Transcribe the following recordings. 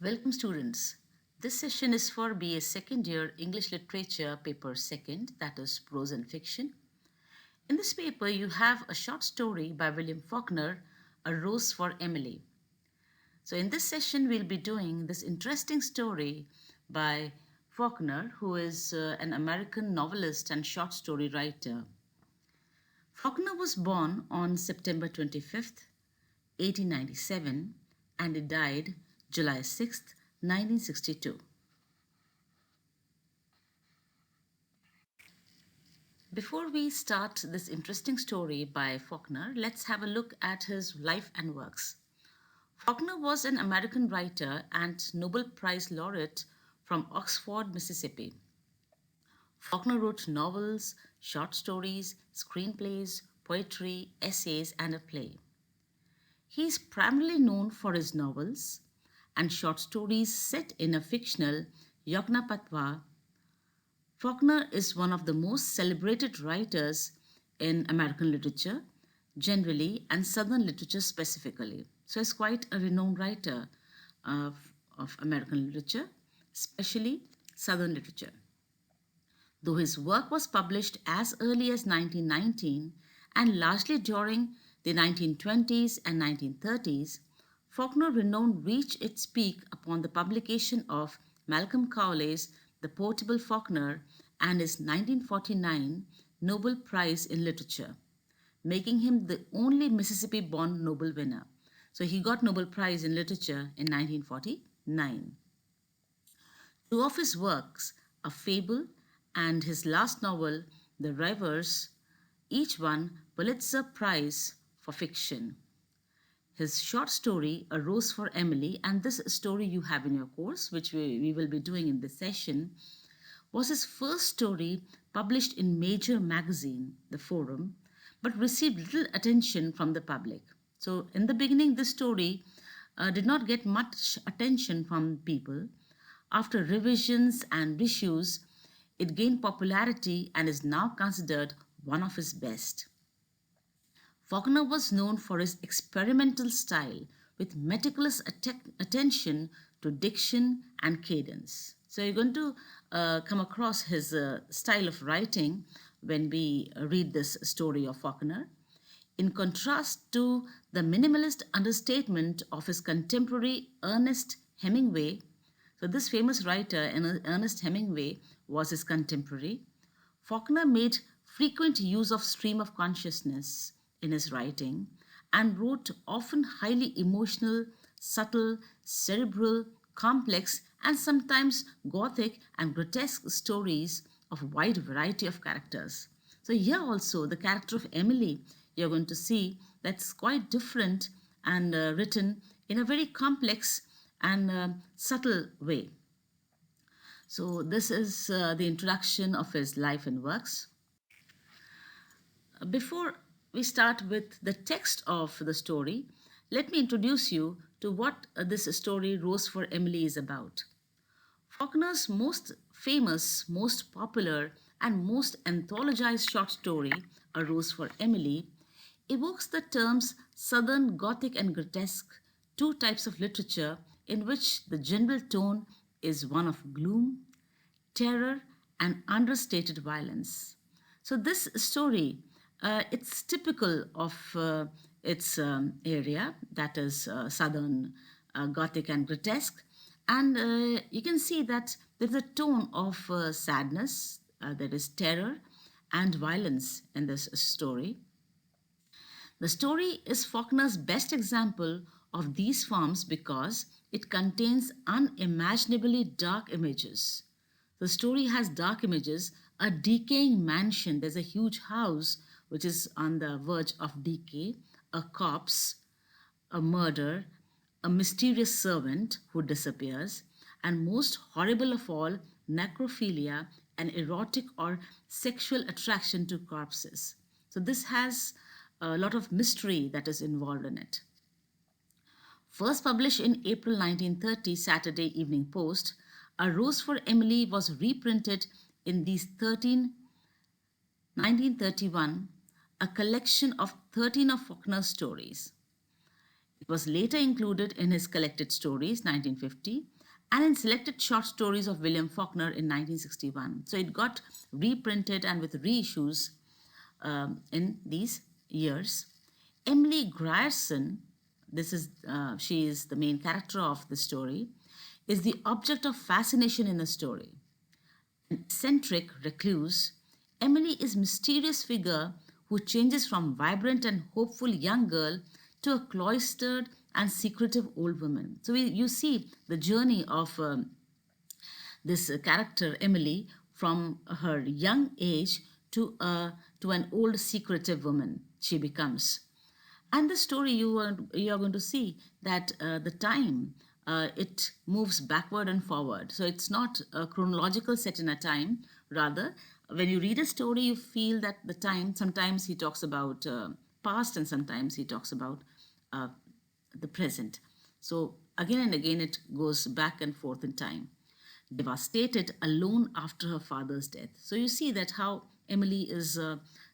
Welcome students. This session is for BA second year English Literature paper second, that is prose and fiction. In this paper you have a short story by William Faulkner, A Rose for Emily. So in this session we'll be doing this interesting story by Faulkner, who is an American novelist and short story writer. Faulkner was born on September 25th, 1897, and he died July 6th, 1962. Before we start this interesting story by Faulkner, let's have a look at his life and works. Faulkner was an American writer and Nobel Prize laureate from Oxford, Mississippi. Faulkner wrote novels, short stories, screenplays, poetry, essays, and a play. He is primarily known for his novels and short stories set in a fictional Yoknapatwa. Faulkner is one of the most celebrated writers in American literature generally and Southern literature specifically. So he's quite a renowned writer of American literature, especially Southern literature. Though his work was published as early as 1919 and largely during the 1920s and 1930s, Faulkner renown reached its peak upon the publication of Malcolm Cowley's The Portable Faulkner and his 1949 Nobel Prize in Literature, making him the only Mississippi-born Nobel winner. So he got Nobel Prize in Literature in 1949. Two of his works, A Fable and his last novel, The Rivers, each won Pulitzer Prize for fiction. His short story, A Rose for Emily, and this story you have in your course, which we will be doing in this session, was his first story published in major magazine, The Forum, but received little attention from the public. So in the beginning, this story did not get much attention from people. After revisions and issues, it gained popularity and is now considered one of his best. Faulkner was known for his experimental style with meticulous attention to diction and cadence. So you're going to come across his style of writing when we read this story of Faulkner. In contrast to the minimalist understatement of his contemporary Ernest Hemingway, so this famous writer, Ernest Hemingway, was his contemporary. Faulkner made frequent use of stream of consciousness in his writing and wrote often highly emotional, subtle, cerebral, complex, and sometimes gothic and grotesque stories of wide variety of characters. So here also the character of Emily, you're going to see that's quite different and written in a very complex and subtle way. So this is the introduction of his life and works. Before we start with the text of the story, let me introduce you to what this story Rose for Emily is about. Faulkner's most famous, most popular, and most anthologized short story, A Rose for Emily, evokes the terms Southern Gothic and Grotesque, two types of literature in which the general tone is one of gloom, terror, and understated violence. So this story, it's typical of its area, that is Southern Gothic and Grotesque, and you can see that there's a tone of sadness, there is terror and violence in this story. The story is Faulkner's best example of these forms because it contains unimaginably dark images. The story has dark images, a decaying mansion, there's a huge house which is on the verge of decay, a corpse, a murder, a mysterious servant who disappears, and most horrible of all, necrophilia, an erotic or sexual attraction to corpses. So this has a lot of mystery that is involved in it. First published in April 1930 Saturday Evening Post, A Rose for Emily was reprinted in these 1931, a collection of 13 of Faulkner's stories. It was later included in his collected stories, 1950, and in selected short stories of William Faulkner in 1961. So it got reprinted and with reissues in these years. Emily Grierson, she is the main character of the story, is the object of fascination in the story. An eccentric recluse, Emily is a mysterious figure who changes from vibrant and hopeful young girl to a cloistered and secretive old woman. So you see the journey of this character Emily from her young age to an old secretive woman she becomes. And the story you are going to see that the time it moves backward and forward. So it's not a chronological set in a time. Rather, when you read a story, you feel that the time. Sometimes he talks about past, and sometimes he talks about uh, the present. So again and again, it goes back and forth in time. Devastated, alone after her father's death. So you see that how Emily is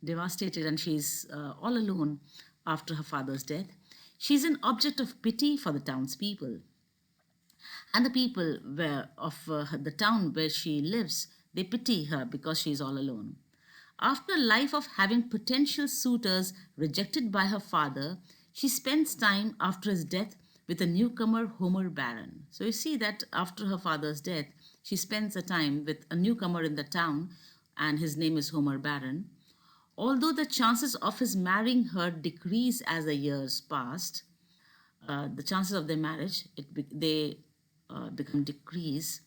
devastated and she's all alone after her father's death. She's an object of pity for the townspeople and the people of the town where she lives. They pity her because she is all alone. After a life of having potential suitors rejected by her father, she spends time after his death with a newcomer, Homer Barron. So you see that after her father's death, she spends a time with a newcomer in the town, and his name is Homer Barron. Although the chances of his marrying her decrease as the years passed, the chances of their marriage they become decrease.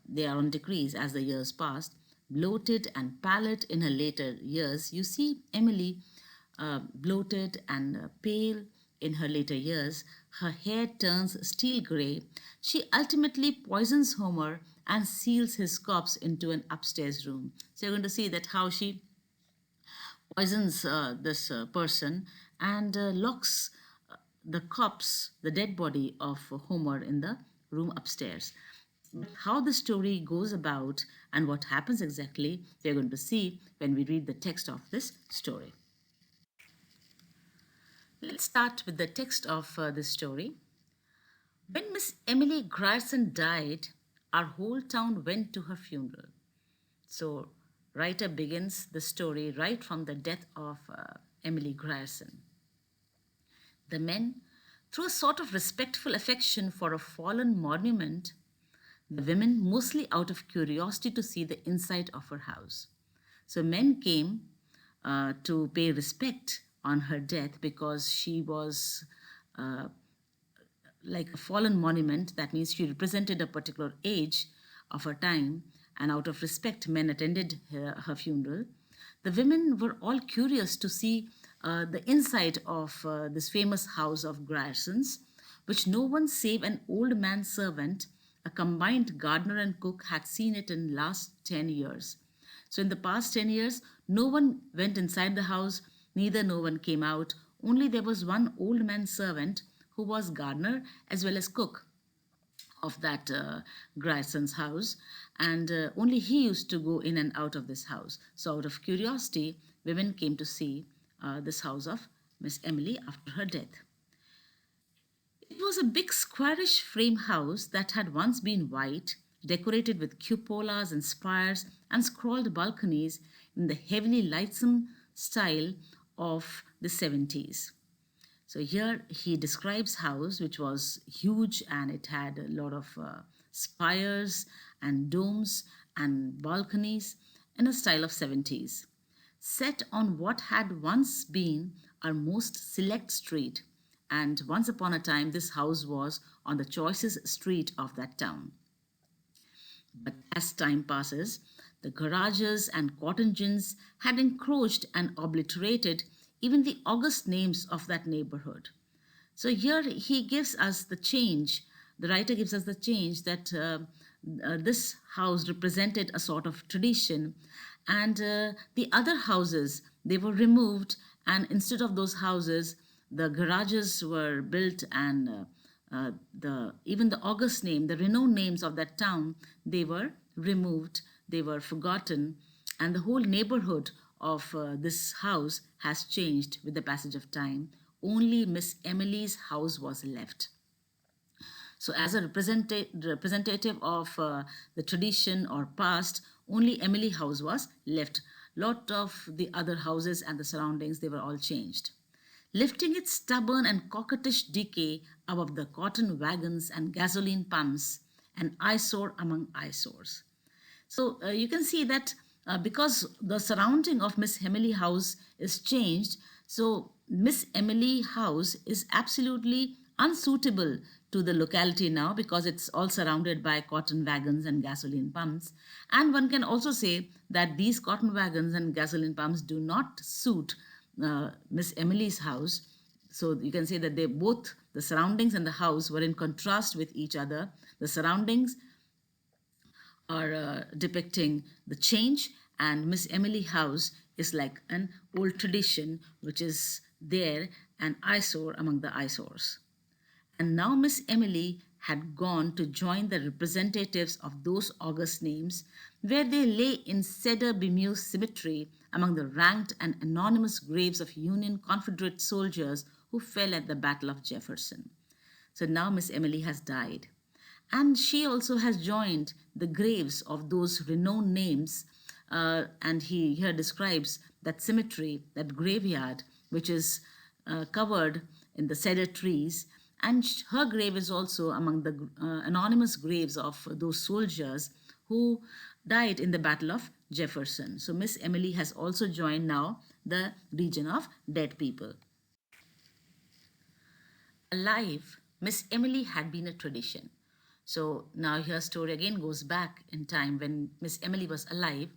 They are on decrease as the years passed. Bloated and pallid in her later years, you see Emily bloated and pale in her later years. Her hair turns steel gray. She ultimately poisons Homer and seals his corpse into an upstairs room. So you're going to see that how she poisons this person and locks the corpse, the dead body of Homer in the room upstairs. But how the story goes about and what happens exactly, we're going to see when we read the text of this story. Let's start with the text of this story. When Miss Emily Grierson died, our whole town went to her funeral. So, writer begins the story right from the death of Emily Grierson. The men, through a sort of respectful affection for a fallen monument, the women mostly out of curiosity to see the inside of her house. So men came to pay respect on her death because she was uh, like a fallen monument. That means she represented a particular age of her time, and out of respect, men attended her funeral. The women were all curious to see the inside of this famous house of Grierson's, which no one save an old man servant, a combined gardener and cook, had seen it in last 10 years. So in the past 10 years, no one went inside the house, neither no one came out. Only there was one old man servant who was gardener as well as cook of that Grierson's house, and only he used to go in and out of this house. So, out of curiosity, women came to see this house of Miss Emily after her death. It was a big squarish frame house that had once been white, decorated with cupolas and spires and scrolled balconies in the heavily lightsome style of the 70s. So here he describes house which was huge and it had a lot of spires and domes and balconies in a style of 70s, set on what had once been our most select street. And once upon a time, this house was on the choicest street of that town. But as time passes, the garages and cotton gins had encroached and obliterated even the august names of that neighborhood. So here he gives us the change, the writer gives us the change that this house represented a sort of tradition, and the other houses, they were removed, and instead of those houses, the garages were built, and the even the august name, the renowned names of that town, they were removed, they were forgotten, and the whole neighborhood of this house has changed with the passage of time. Only Miss Emily's house was left. So, as a representative of the tradition or past, only Emily House was left. Lot of the other houses and the surroundings, they were all changed, lifting its stubborn and coquettish decay above the cotton wagons and gasoline pumps, an eyesore among eyesores. So you can see that because the surrounding of Miss Emily House is changed, so Miss Emily House is absolutely unsuitable to the locality now because it's all surrounded by cotton wagons and gasoline pumps. And one can also say that these cotton wagons and gasoline pumps do not suit Miss Emily's house. So you can say that they both, the surroundings and the house, were in contrast with each other. The surroundings are depicting the change, and Miss Emily House is like an old tradition which is there, an eyesore among the eyesores. And now Miss Emily had gone to join the representatives of those august names, where they lay in cedar bemused symmetry among the ranked and anonymous graves of Union Confederate soldiers who fell at the Battle of Jefferson. So now Miss Emily has died. And she also has joined the graves of those renowned names. And he here describes that cemetery, that graveyard, which is covered in the cedar trees. And her grave is also among the anonymous graves of those soldiers who died in the Battle of Jefferson. So Miss Emily has also joined now the region of dead people. Alive, Miss Emily had been a tradition. So now her story again goes back in time when Miss Emily was alive.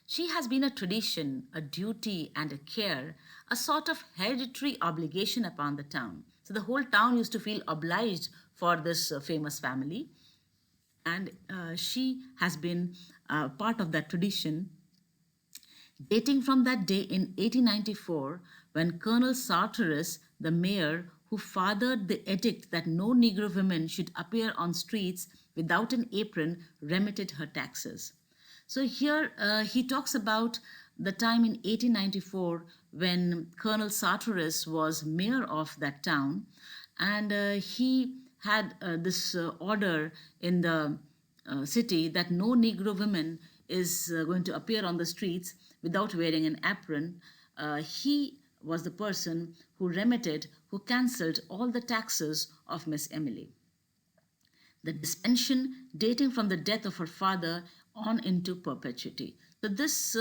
She has been a tradition, a duty, and a care, a sort of hereditary obligation upon the town. So the whole town used to feel obliged for this famous family, and she has been part of that tradition dating from that day in 1894 when Colonel Sartoris, the mayor who fathered the edict that no Negro women should appear on streets without an apron, remitted her taxes. So here he talks about the time in 1894 when Colonel Sartoris was mayor of that town, and he had this order in the city that no Negro woman is going to appear on the streets without wearing an apron. He was the person who remitted, who cancelled all the taxes of Miss Emily. The dispensation dating from the death of her father on into perpetuity. So this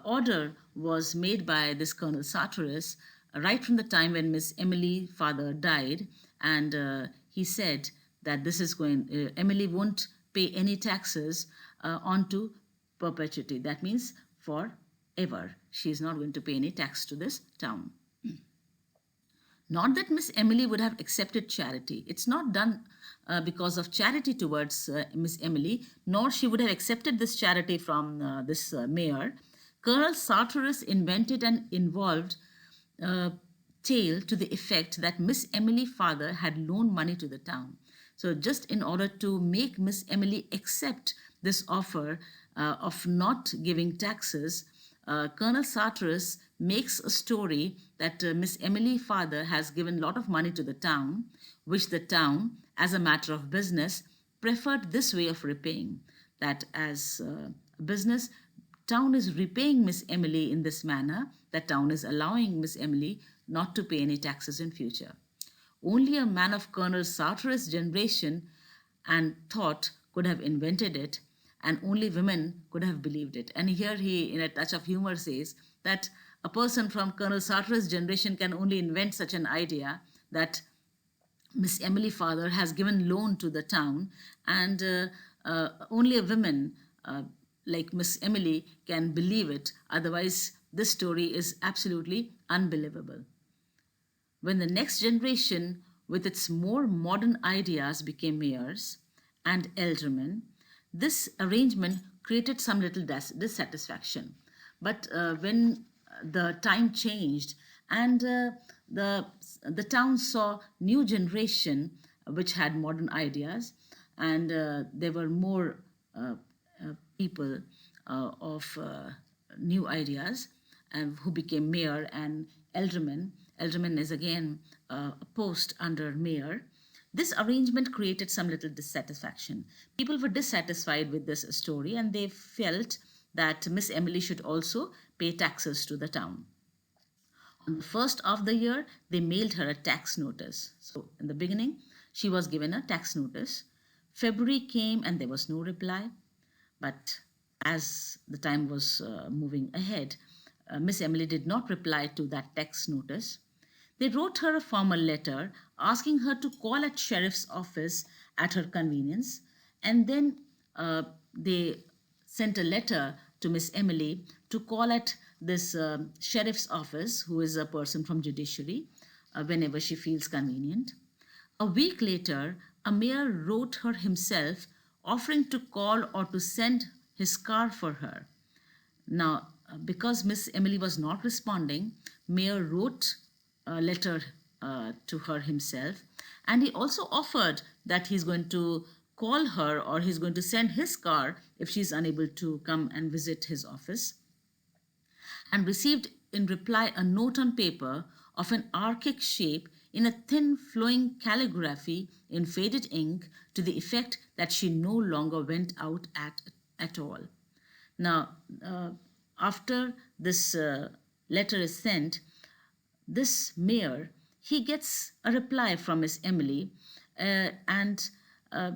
order was made by this Colonel Sartoris right from the time when Miss Emily's father died, and he said that this is going. Emily won't pay any taxes onto perpetuity. That means forever. She is not going to pay any tax to this town. Not that Miss Emily would have accepted charity. It's not done because of charity towards Miss Emily, nor she would have accepted this charity from this mayor. Colonel Sartoris invented an involved uh, tale to the effect that Miss Emily's father had loaned money to the town. So, just in order to make Miss Emily accept this offer of not giving taxes, Colonel Sartoris makes a story that Miss Emily's father has given a lot of money to the town, which the town, as a matter of business, preferred this way of repaying. That as a business, town is repaying Miss Emily in this manner. That town is allowing Miss Emily not to pay any taxes in future. Only a man of Colonel Sartoris' generation and thought could have invented it, and only women could have believed it. And here he, in a touch of humor, says that a person from Colonel Sartoris' generation can only invent such an idea that Miss Emily father has given loan to the town, and only a woman like Miss Emily can believe it. Otherwise, this story is absolutely unbelievable. When the next generation, with its more modern ideas, became mayors and aldermen, this arrangement created some little dissatisfaction. But when the time changed and the, the town saw new generation which had modern ideas, and there were more people of new ideas and who became mayor and alderman. Alderman is again a post under mayor. This arrangement created some little dissatisfaction. People were dissatisfied with this story and they felt that Miss Emily should also pay taxes to the town. On the first of the year, they mailed her a tax notice. So, in the beginning, she was given a tax notice. February came and there was no reply. But as the time was moving ahead, Miss Emily did not reply to that tax notice. They wrote her a formal letter asking her to call at sheriff's office at her convenience, and then they sent a letter to Miss Emily to call at this sheriff's office, who is a person from judiciary, whenever she feels convenient. A week later, a mayor wrote her himself offering to call or to send his car for her. Now, because Miss Emily was not responding, Mayor wrote a letter to her himself, and he also offered that he's going to call her or he's going to send his car if she's unable to come and visit his office, and received in reply a note on paper of an archaic shape in a thin flowing calligraphy in faded ink to the effect that she no longer went out at all. Now, after this letter is sent, this mayor, he gets a reply from Miss Emily, and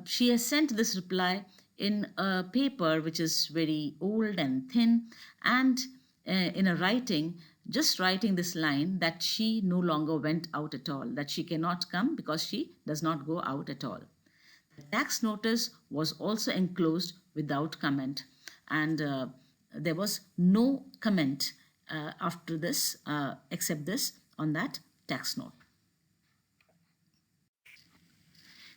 she has sent this reply in a paper which is very old and thin, and in a writing, just writing this line that she no longer went out at all, that she cannot come because she does not go out at all. The tax notice was also enclosed without comment, and there was no comment after this, except this on that tax note.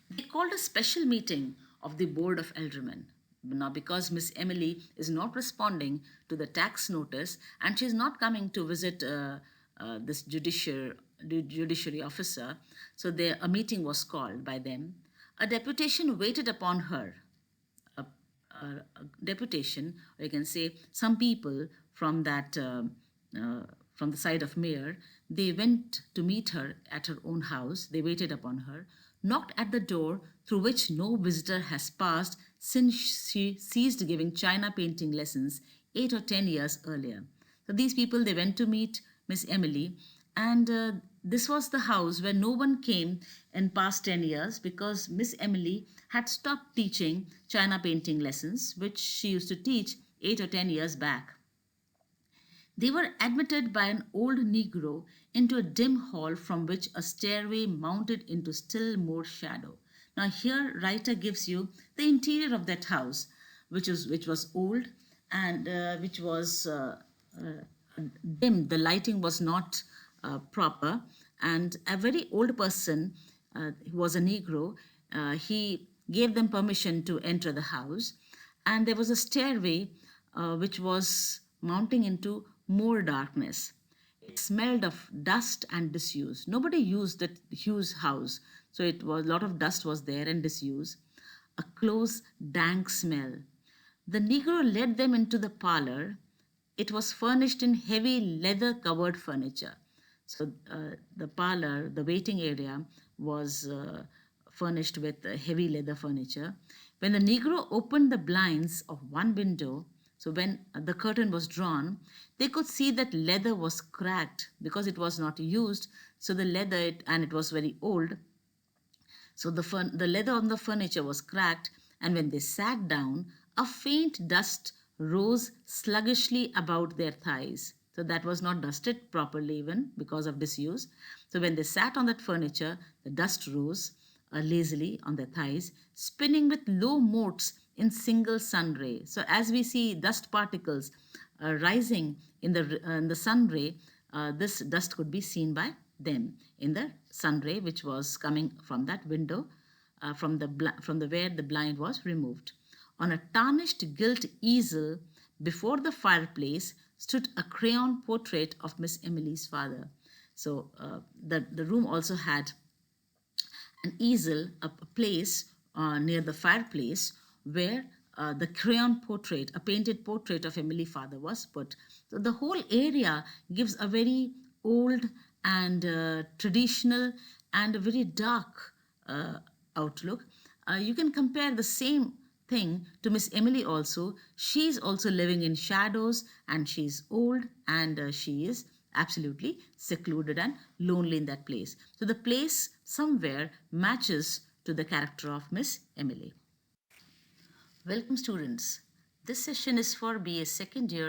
They called a special meeting of the Board of Aldermen. Now, because Miss Emily is not responding to the tax notice and she is not coming to visit this judiciary officer, so a meeting was called by them. A deputation waited upon her. A deputation, or you can say some people from that from the side of mayor, they went to meet her at her own house. They waited upon her, knocked at the door through which no visitor has passed since she ceased giving china painting lessons 8 or 10 years earlier. So these people, they went to meet Miss Emily, and this was the house where no one came in past 10 years because Miss Emily had stopped teaching china painting lessons, which she used to teach 8 or 10 years back. They were admitted by an old Negro into a dim hall from which a stairway mounted into still more shadow. Now here writer gives you the interior of that house, which was old and which was dim. The lighting was not proper, and a very old person, who was a Negro, he gave them permission to enter the house, and there was a stairway which was mounting into more darkness. It smelled of dust and disuse. Nobody used that huge house, so it was a lot of dust was there and disuse. A close, dank smell. The Negro led them into the parlor. It was furnished in heavy leather covered furniture. So the parlor, the waiting area, was furnished with heavy leather furniture. When the Negro opened the blinds of one window, so when the curtain was drawn, they could see that leather was cracked because it was not used. So the leather, and it was very old. So the leather on the furniture was cracked, and when they sat down, a faint dust rose sluggishly about their thighs. So that was not dusted properly even because of disuse. So when they sat on that furniture, the dust rose lazily on their thighs, spinning with low motes in single sun ray. So as we see dust particles rising in the sun ray, this dust could be seen by them in the sun ray, which was coming from that window, from the where the blind was removed. On a tarnished gilt easel before the fireplace stood a crayon portrait of Miss Emily's father. So the room also had an easel, a place near the fireplace where the crayon portrait, a painted portrait of Emily's father was put. So the whole area gives a very old and traditional and a very dark outlook. You can compare the same thing to Miss Emily also. She's also living in shadows and she's old and she is absolutely secluded and lonely in that place. So the place somewhere matches to the character of Miss Emily. Welcome, students. This session is for BA second year